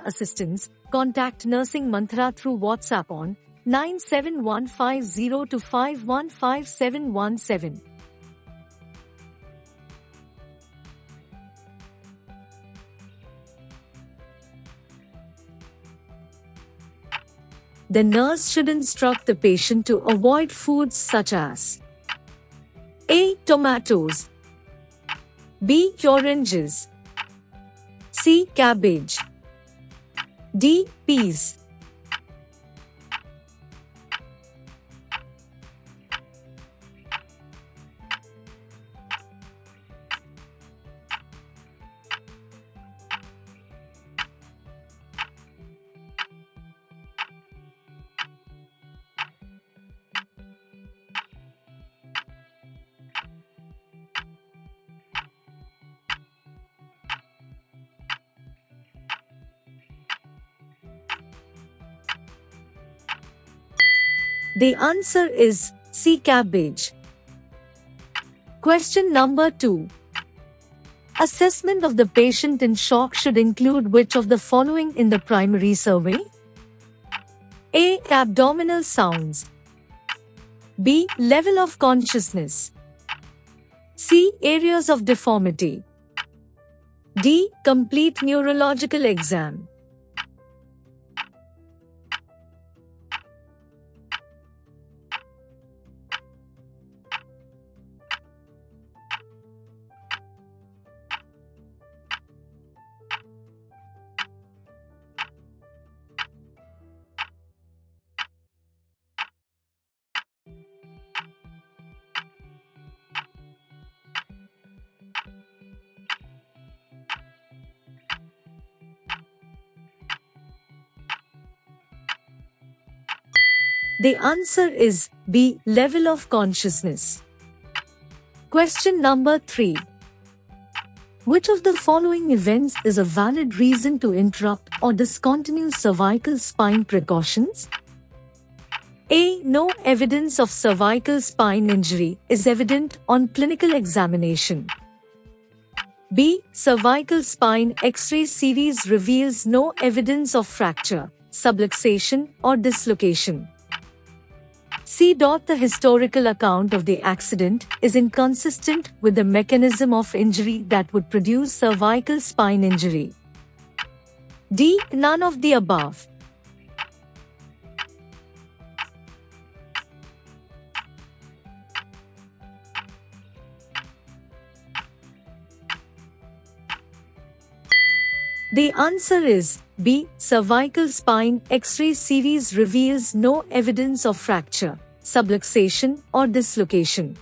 assistance, contact Nursing Mantra through WhatsApp on 9715025151717. The nurse should instruct the patient to avoid foods such as A. Tomatoes, B. Oranges, C. Cabbage, D. Peas. The answer is C. Cabbage. Question number 2. Assessment of the patient in shock should include which of the following in the primary survey? A. Abdominal sounds, B. Level of consciousness, C. Areas of deformity, D. Complete neurological exam. The answer is B. Level of consciousness. Question number 3. Which of the following events is a valid reason to interrupt or discontinue cervical spine precautions? A. No evidence of cervical spine injury is evident on clinical examination. B. Cervical spine X-ray series reveals no evidence of fracture, subluxation, or dislocation. C. The historical account of the accident is inconsistent with the mechanism of injury that would produce cervical spine injury. D. None of the above. The answer is B. Cervical spine X-ray series reveals no evidence of fracture, subluxation, or dislocation.